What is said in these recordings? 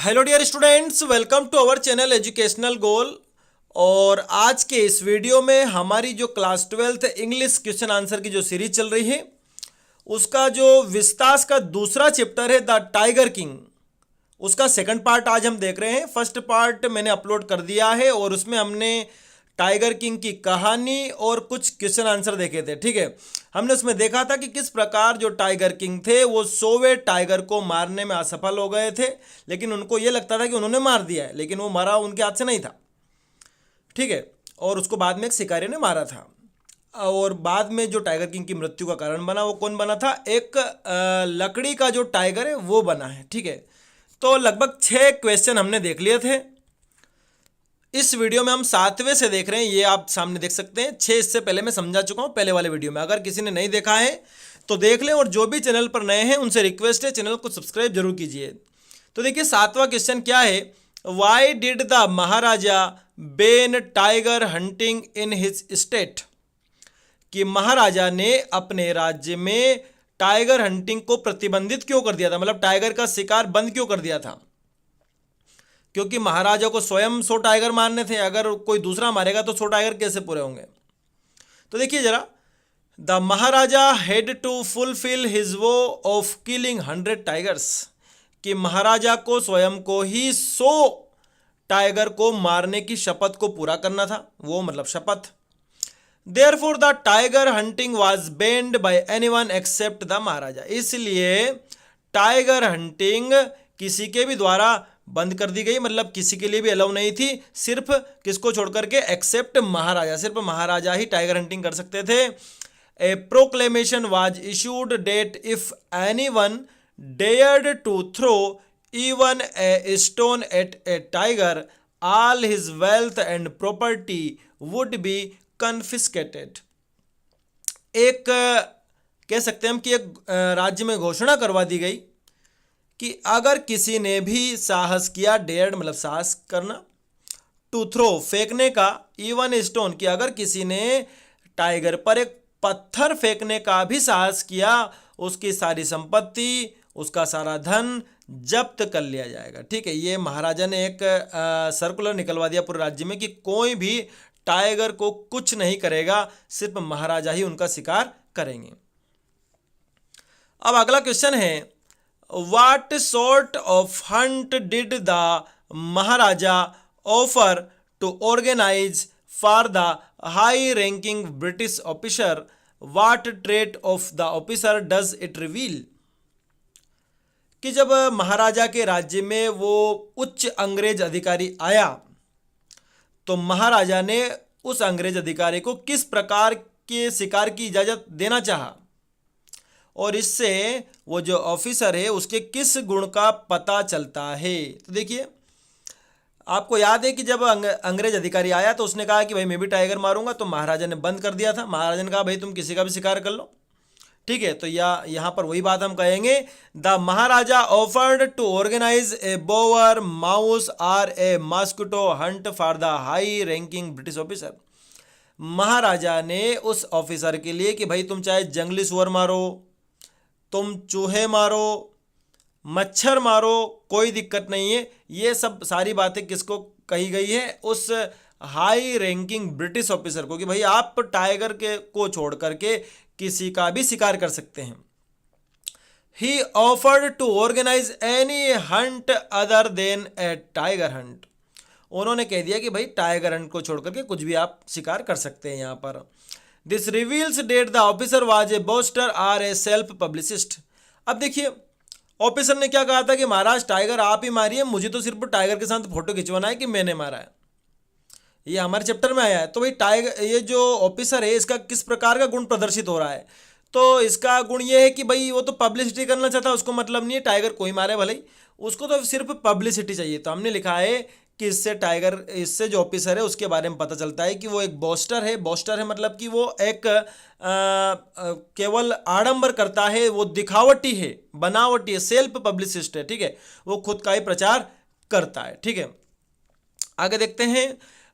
Hello dear students, welcome to our channel educational goal. और आज के इस वीडियो में हमारी जो class 12th English question answer की जो सीरीज चल रही है उसका जो विस्तास का दूसरा चैप्टर है द टाइगर किंग, उसका सेकंड पार्ट आज हम देख रहे हैं। फर्स्ट पार्ट मैंने अपलोड कर दिया है और उसमें हमने टाइगर किंग की कहानी और कुछ क्वेश्चन आंसर देखे थे। ठीक है, हमने उसमें देखा था कि किस प्रकार जो टाइगर किंग थे वो 100वें टाइगर को मारने में असफल हो गए थे, लेकिन उनको ये लगता था कि उन्होंने मार दिया है, लेकिन वो मारा उनके हाथ से नहीं था। ठीक है, और उसको बाद में एक शिकारी ने मारा था। और बाद में जो टाइगर किंग की मृत्यु का कारण बना वो कौन बना था? एक लकड़ी का जो टाइगर है वो बना है। ठीक है, तो लगभग 6 क्वेश्चन हमने देख लिए थे। इस वीडियो में हम 7वें से देख रहे हैं, ये आप सामने देख सकते हैं। 6 इससे पहले मैं समझा चुका हूं पहले वाले वीडियो में। अगर किसी ने नहीं देखा है तो देख लें, और जो भी चैनल पर नए हैं उनसे रिक्वेस्ट है चैनल को सब्सक्राइब जरूर कीजिए। तो देखिए 7वां क्वेश्चन क्या है? Y did the Maharaja ban tiger hunting in his state? कि महाराजा ने अपने राज्य में टाइगर हंटिंग को प्रतिबंधित क्यों कर दिया था, मतलब टाइगर का शिकार बंद क्यों कर दिया था? क्योंकि महाराजा को स्वयं 100 टाइगर मारने थे, अगर कोई दूसरा मारेगा तो 100 टाइगर कैसे पूरे होंगे? तो देखिए जरा, the maharaja had to fulfil his vow of killing 100 tigers. कि महाराजा को स्वयं को ही 100 टाइगर को मारने की शपथ को पूरा करना था, वो मतलब शपथ। Therefore the tiger hunting was banned by anyone except the maharaja. इसलिए टाइगर हंटिंग किसी के भी द्वारा बंद कर दी गई, मतलब किसी के लिए भी अलाउ नहीं थी, सिर्फ किसको छोड़ करके? एक्सेप्ट महाराजा। सिर्फ महाराजा ही टाइगर हंटिंग कर सकते थे। A proclamation was issued that if anyone dared to throw even a stone at a tiger all his wealth and property would be confiscated. एक कह सकते हैं हम कि एक राज्य में घोषणा करवा दी गई कि अगर किसी ने भी साहस किया, डेयर्ड मतलब साहस करना, टू थ्रो फेंकने का, इवन स्टोन कि अगर किसी ने टाइगर पर एक पत्थर फेंकने का भी साहस किया, उसकी सारी संपत्ति, उसका सारा धन जब्त कर लिया जाएगा। ठीक है, ये महाराजा ने एक सर्कुलर निकलवा दिया पूरे राज्य में कि कोई भी टाइगर को कुछ नहीं करेगा, सिर्फ महाराजा ही उनका शिकार करेंगे। अब अगला क्वेश्चन है, What sort of hunt did the Maharaja offer to organize for the high-ranking British officer? What trait of the officer does it reveal? कि जब महाराजा के राज्य में वो उच्च अंग्रेज अधिकारी आया तो महाराजा ने उस अंग्रेज अधिकारी को किस प्रकार के शिकार की इजाज़त देना चाहा, और इससे वो जो ऑफिसर है उसके किस गुण का पता चलता है? तो देखिए, आपको याद है कि जब अंग्रेज अधिकारी आया तो उसने कहा कि भाई मैं भी टाइगर मारूंगा, तो महाराजा ने बंद कर दिया था। महाराजा ने कहा भाई तुम किसी का भी शिकार कर लो। ठीक है, तो यहाँ पर वही बात हम कहेंगे, the Maharaja offered to organise a boar mouse और a mosquito hunt for the high ranking British officer. Maharaja ने उस ऑफिसर के लिए कि भाई तुम चाहे जंगली सुअर मारो, तुम चूहे मारो, मच्छर मारो, कोई दिक्कत नहीं है। ये सब सारी बातें किसको कही गई है? उस हाई रैंकिंग ब्रिटिश ऑफिसर को, कि भाई आप टाइगर के को छोड़ करके किसी का भी शिकार कर सकते हैं। He offered to organise any hunt other than a tiger hunt. उन्होंने कह दिया कि भाई टाइगर हंट को छोड़ करके कुछ भी आप शिकार कर सकते हैं। यहाँ पर this reveals that the officer was a boaster or a self publicist. अब देखिए, ऑफिसर ने क्या कहा था कि महाराज टाइगर आप ही मारिए, मुझे तो सिर्फ टाइगर के साथ फोटो खिंचवाना है कि मैंने मारा है। ये हमारे चैप्टर में आया है। तो भाई टाइगर, ये जो ऑफिसर है इसका किस प्रकार का गुण प्रदर्शित हो रहा है? तो इसका गुण ये है कि भाई वो तो पब्लिसिटी करना चाहता है, उसको मतलब नहीं है टाइगर कोई मारे भले ही, उसको तो सिर्फ पब्लिसिटी चाहिए। तो हमने लिखा है कि इससे जो ऑफिसर है उसके बारे में पता चलता है कि वो एक बोस्टर है। बोस्टर है मतलब कि वो एक केवल आडंबर करता है, वो दिखावटी है, बनावटी है, सेल्फ पब्लिसिस्ट है। ठीक है, वो खुद का ही प्रचार करता है। ठीक है, आगे देखते हैं।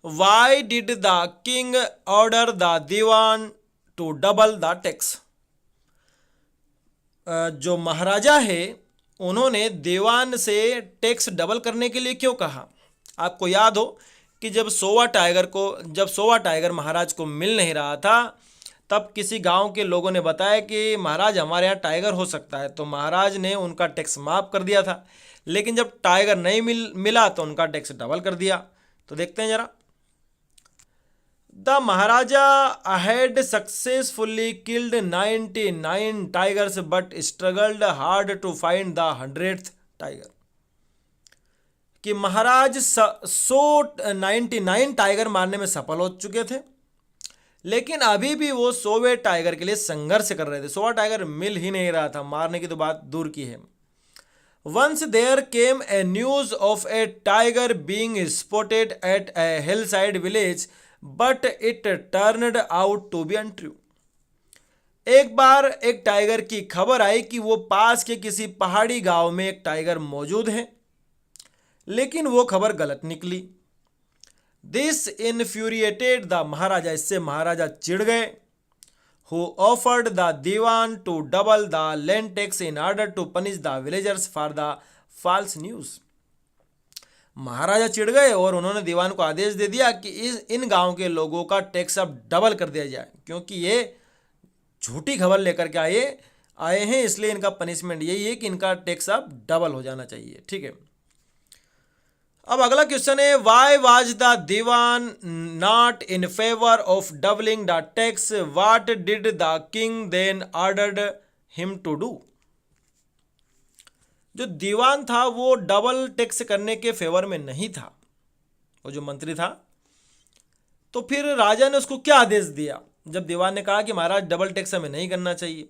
Why did the king order the Diwan to double the tax? जो महाराजा है उन्होंने दीवान से टैक्स डबल करने के लिए क्यों कहा? आपको याद हो कि जब सोवा टाइगर महाराज को मिल नहीं रहा था, तब किसी गांव के लोगों ने बताया कि महाराज हमारे यहाँ टाइगर हो सकता है, तो महाराज ने उनका टैक्स माफ़ कर दिया था। लेकिन जब टाइगर नहीं मिला तो उनका टैक्स डबल कर दिया। तो देखते हैं जरा। The maharaja had successfully killed 99 tigers but struggled hard to find the 100th tiger. कि महाराज 99 टाइगर मारने में सफल हो चुके थे, लेकिन अभी भी वो 100वें टाइगर के लिए संघर्ष कर रहे थे। 100वां टाइगर मिल ही नहीं रहा था, मारने की तो बात दूर की है। Once there came a news of a tiger being spotted at a hillside village but it turned out to be untrue. एक बार एक टाइगर की खबर आई कि वो पास के किसी पहाड़ी गांव में एक टाइगर मौजूद है, लेकिन वो खबर गलत निकली। दिस इन्फ्यूरिएटेड द महाराजा, इससे महाराजा चिढ़ गए। Who offered the Diwan to double the land tax in order to punish the villagers for the false news. Maharaja चिढ़ गए और उन्होंने दीवान को आदेश दे दिया कि इन गांव के लोगों का टैक्स अब डबल कर दिया जाए, क्योंकि ये झूठी खबर लेकर के आए हैं, इसलिए इनका पनिशमेंट यही है कि इनका टैक्स अब डबल हो जाना चाहिए। ठीक है, अब अगला क्वेश्चन है, why was the diwan not in favour of doubling the tax, what did the king then ordered him to do. जो दीवान था वो डबल टैक्स करने के फेवर में नहीं था, वो जो मंत्री था। तो फिर राजा ने उसको क्या आदेश दिया? जब दीवान ने कहा कि महाराज डबल टैक्स हमें नहीं करना चाहिए,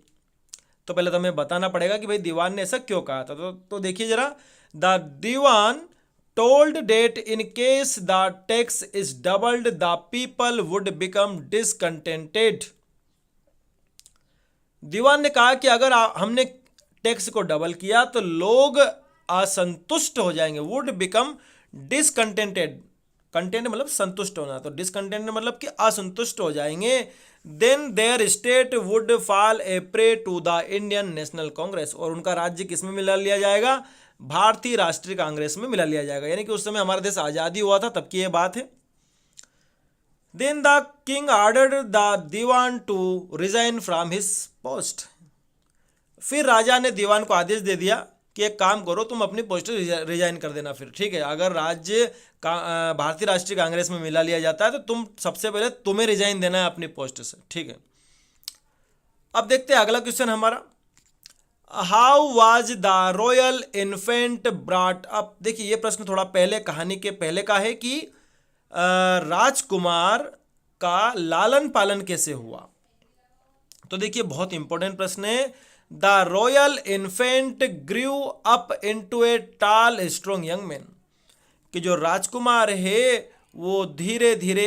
तो पहले तो हमें बताना पड़ेगा कि भाई दीवान ने ऐसा क्यों कहा था। तो देखिए जरा। The diwan told that in case the tax is doubled the people would become discontented। दीवान ने कहा कि अगर हमने टैक्स को डबल किया तो लोग असंतुष्ट हो जाएंगे। वुड बिकम डिसकंटेंटेड, कंटेंट मतलब संतुष्ट होना, तो डिसकंटेंट मतलब कि असंतुष्ट हो जाएंगे। Then their state would fall a prey to the Indian National Congress, और उनका राज्य किस में मिला लिया जाएगा? भारतीय राष्ट्रीय कांग्रेस में मिला लिया जाएगा। यानी कि उस समय हमारा देश आज़ादी हुआ था, तब की ये बात है। Then the king ordered the Diwan to resign from his post. फिर राजा ने दीवान को आदेश दे दिया कि एक काम करो, तुम अपनी पोस्ट रिजाइन कर देना फिर। ठीक है, अगर राज्य भारतीय राष्ट्रीय कांग्रेस में मिला लिया जाता है तो तुम सबसे पहले तुम्हें रिजाइन देना है अपनी पोस्ट से। ठीक है, अब देखते हैं अगला क्वेश्चन हमारा। How was the royal infant brought up. देखिए ये प्रश्न थोड़ा पहले, कहानी के पहले का है कि राजकुमार का लालन पालन कैसे हुआ। तो देखिए बहुत इंपॉर्टेंट प्रश्न है। The royal infant grew up into a tall strong young man. कि जो राजकुमार है वो धीरे धीरे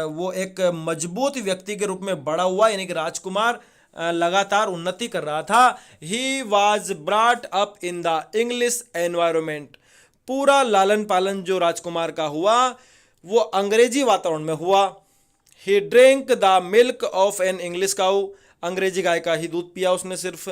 वो एक मजबूत व्यक्ति के रूप में बड़ा हुआ, यानी कि राजकुमार लगातार उन्नति कर रहा था। He was brought up in the English environment. पूरा लालन पालन जो राजकुमार का हुआ वो अंग्रेजी वातावरण में हुआ। He drink the milk of an English cow. अंग्रेजी गाय का ही दूध पिया उसने सिर्फ।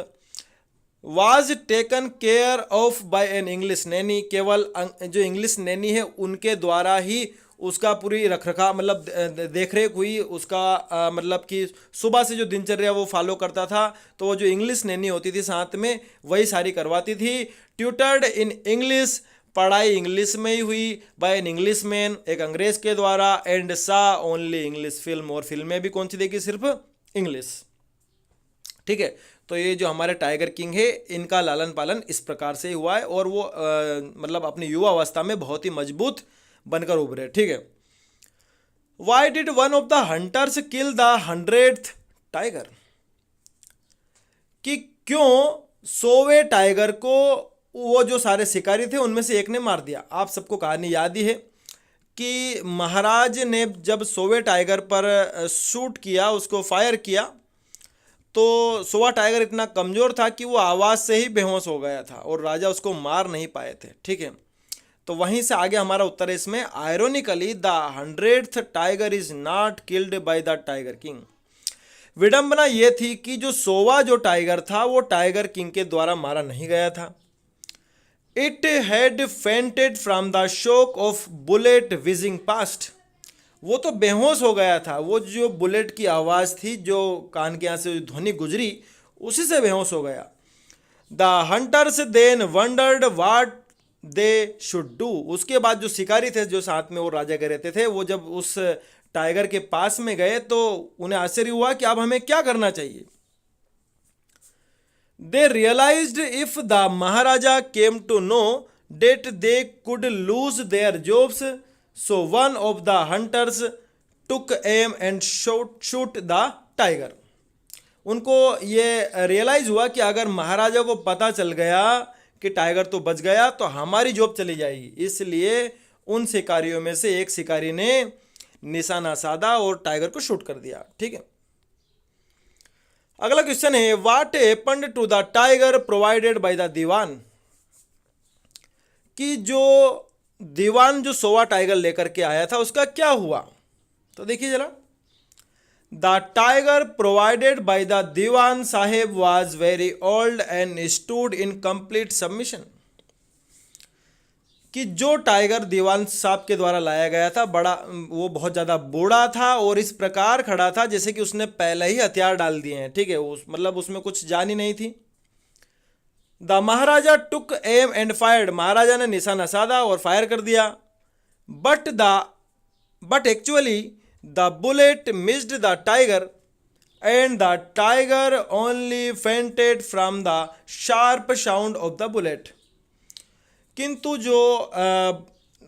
Was taken care of by an English nanny. केवल जो इंग्लिश नैनी है उनके द्वारा ही उसका पूरी रखरखाव मतलब देख रेख हुई उसका, मतलब कि सुबह से जो दिनचर्या वो फॉलो करता था, तो वो जो इंग्लिश नैनी होती थी साथ में वही सारी करवाती थी। Tutored in English. पढ़ाई इंग्लिश में ही हुई बाय एन इंग्लिश मैन, एक अंग्रेज के द्वारा। एंड सा ओनली इंग्लिश फिल्म। और फिल्में भी कौन सी देखी? सिर्फ इंग्लिश। ठीक है, तो ये जो हमारे टाइगर किंग है इनका लालन पालन इस प्रकार से हुआ है, और वो मतलब अपनी युवा अवस्था में बहुत ही मजबूत बनकर उभरे। ठीक है। Why did one of the hunters kill the 100th tiger. कि क्यों 100वें टाइगर को वो जो सारे शिकारी थे उनमें से एक ने मार दिया। आप सबको कहानी याद ही है कि महाराज ने जब 100वें टाइगर पर शूट किया, उसको फायर किया, तो 100वां टाइगर इतना कमज़ोर था कि वो आवाज़ से ही बेहोश हो गया था और राजा उसको मार नहीं पाए थे। ठीक है, तो वहीं से आगे हमारा उत्तर है इसमें। Ironically the 100th tiger is not killed by the tiger king. विडंबना ये थी कि जो सोवा जो टाइगर था वो टाइगर किंग के द्वारा मारा नहीं गया था। It had fainted from the shock of bullet wheezing past, वो तो बेहोश हो गया था, वो जो बुलेट की आवाज़ थी जो कान के यहाँ से जो ध्वनि गुजरी उसी से बेहोश हो गया। The hunters then wondered what they should do, उसके बाद जो शिकारी थे जो साथ में वो राजा के रहते थे, वो जब उस टाइगर के पास में गए तो उन्हें आश्चर्य हुआ कि अब हमें क्या करना चाहिए। They realised if the Maharaja came to know that they could lose their jobs, so one of the hunters took aim and shoot the tiger. उनको ये रियलाइज हुआ कि अगर महाराजा को पता चल गया कि टाइगर तो बच गया तो हमारी जॉब चली जाएगी, इसलिए उन शिकारियों में से एक शिकारी ने निशाना साधा और टाइगर को शूट कर दिया। ठीक है, अगला क्वेश्चन है what happened to the tiger provided by the dewan, कि जो दीवान जो सोवा टाइगर लेकर के आया था उसका क्या हुआ। तो देखिए जरा, the tiger provided by the diwan sahib was very old and stood in complete submission, कि जो टाइगर दीवान साहब के द्वारा लाया गया था बड़ा वो बहुत ज़्यादा बूढ़ा था और इस प्रकार खड़ा था जैसे कि उसने पहले ही हथियार डाल दिए हैं। ठीक है, मतलब उसमें कुछ जान ही नहीं थी। The Maharaja took aim and fired, Maharaja ने निशाना साधा और फायर कर दिया। But actually the bullet missed the tiger and the tiger only fainted from the sharp sound of the bullet, किंतु जो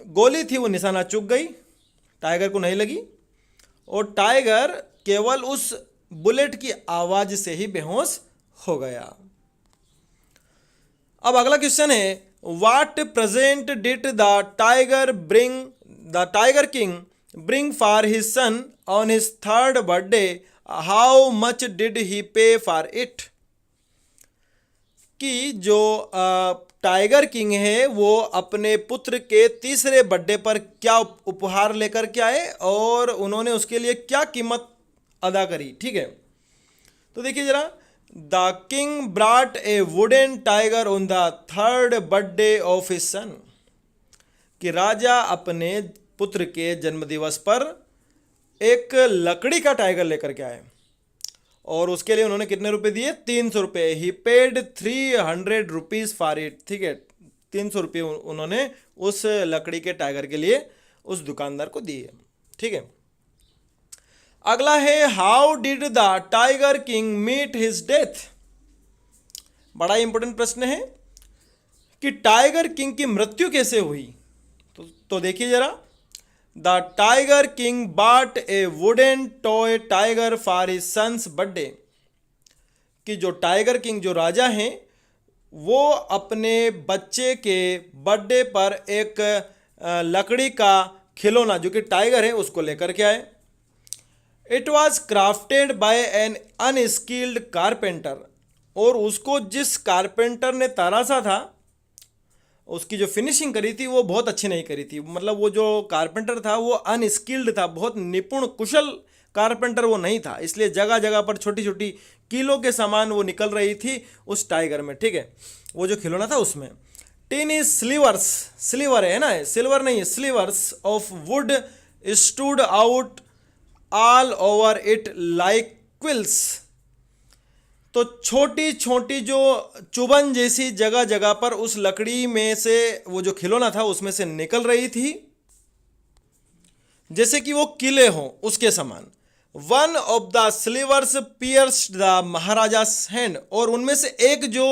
गोली थी वो निशाना चूक गई, टाइगर को नहीं लगी और टाइगर केवल उस बुलेट की आवाज से ही बेहोश हो गया। अब अगला क्वेश्चन है what present did the tiger king bring for his son on his third birthday, how much did he पे फॉर इट, कि जो टाइगर किंग है वो अपने पुत्र के तीसरे बर्थडे पर क्या उपहार लेकर के आए और उन्होंने उसके लिए क्या कीमत अदा करी। ठीक है, तो देखिए जरा, the king brought a wooden tiger on the third birthday of his son, कि राजा अपने पुत्र के जन्मदिवस पर एक लकड़ी का टाइगर लेकर के आए और उसके लिए उन्होंने कितने रुपए दिए, 300 रुपये। ही पेड 300 रुपीज़ फॉर इट। ठीक है, 300 रुपये उन्होंने उस लकड़ी के टाइगर के लिए उस दुकानदार को दिए। ठीक है, अगला है how did the tiger king meet his death, बड़ा इंपॉर्टेंट प्रश्न है कि टाइगर किंग की मृत्यु कैसे हुई। तो देखिए जरा, the tiger king bought a wooden toy tiger for his son's birthday, कि जो टाइगर किंग जो राजा हैं वो अपने बच्चे के बर्थडे पर एक लकड़ी का खिलौना जो कि टाइगर है उसको लेकर के आए। It was crafted by an unskilled carpenter, और उसको जिस कारपेंटर ने तराशा था उसकी जो फिनिशिंग करी थी वो बहुत अच्छी नहीं करी थी, मतलब वो जो कारपेंटर था वो अनस्किल्ड था, बहुत निपुण कुशल कारपेंटर वो नहीं था, इसलिए जगह जगह पर छोटी छोटी कीलों के सामान वो निकल रही थी उस टाइगर में। ठीक है, वो जो खिलौना था उसमें टीनी स्लीवर्स, स्लीवर है ना, सिल्वर नहीं है, slivers of wood stood out all over it like quills, तो छोटी छोटी जो चुभन जैसी जगह जगह पर उस लकड़ी में से वो जो खिलौना था उसमें से निकल रही थी जैसे कि वो किले हों उसके समान। One of the slivers pierced the Maharaja's hand, और उनमें से एक जो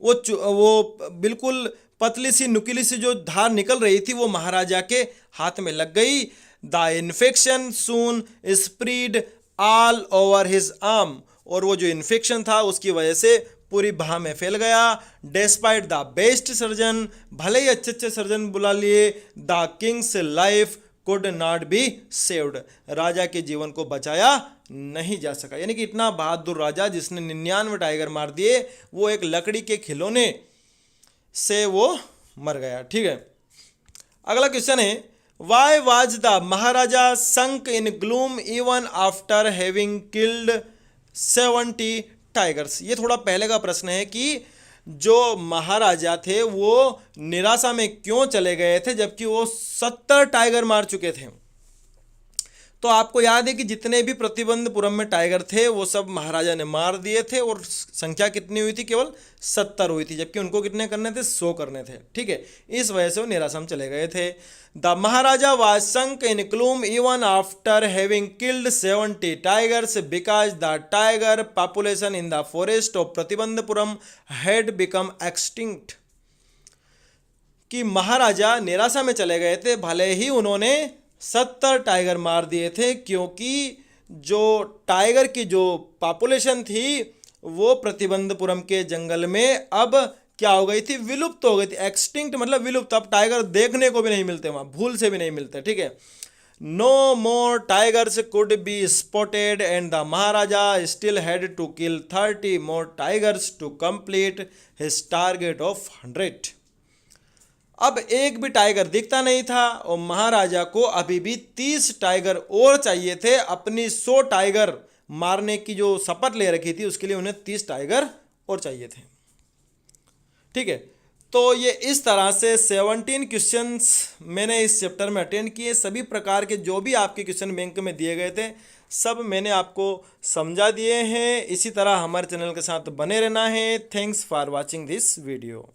वो बिल्कुल पतली सी नुकीली सी जो धार निकल रही थी वो महाराजा के हाथ में लग गई। The infection soon spread all over his arm, और वो जो इन्फेक्शन था उसकी वजह से पूरी बाह में फैल गया। डेस्पाइट द बेस्ट सर्जन, भले ही अच्छे अच्छे सर्जन बुला लिए, the king's life could not be saved, राजा के जीवन को बचाया नहीं जा सका। यानी कि इतना बहादुर राजा जिसने 99 टाइगर मार दिए वो एक लकड़ी के खिलौने से वो मर गया। ठीक है, अगला क्वेश्चन है why was the Maharaja sunk in gloom even after having killed 70 tigers. ये थोड़ा पहले का प्रश्न है कि जो महाराजा थे वो निराशा में क्यों चले गए थे जबकि वो 70 टाइगर मार चुके थे। तो आपको याद है कि जितने भी प्रतिबंधपुरम में टाइगर थे वो सब महाराजा ने मार दिए थे और संख्या कितनी हुई थी, केवल 70 हुई थी, जबकि उनको कितने करने थे, 100 करने थे। ठीक है, इस वजह से वो निराशा में चले गए थे। The Maharaja was sunk in gloom even after having killed 70 tigers because the tiger population in the forest of Pratibandapuram had become extinct. कि महाराजा निराशा में चले गए थे भले ही उन्होंने 70 टाइगर मार दिए थे, क्योंकि जो टाइगर की जो पॉपुलेशन थी वो प्रतिबंधपुरम के जंगल में अब क्या हो गई थी, विलुप्त हो गई थी। एक्सटिंक्ट मतलब विलुप्त, अब टाइगर देखने को भी नहीं मिलते, वहाँ भूल से भी नहीं मिलते। ठीक है, no more tigers could be spotted and the maharaja still had to kill 30 more tigers to complete his target of 100। अब एक भी टाइगर दिखता नहीं था और महाराजा को अभी भी 30 टाइगर और चाहिए थे। अपनी 100 टाइगर मारने की जो शपथ ले रखी थी उसके लिए उन्हें 30 टाइगर और चाहिए थे। ठीक है, तो ये इस तरह से 17 क्वेश्चंस मैंने इस चैप्टर में अटेंड किए। सभी प्रकार के जो भी आपके क्वेश्चन बैंक में दिए गए थे सब मैंने आपको समझा दिए हैं। इसी तरह हमारे चैनल के साथ बने रहना है। Thanks for watching this video.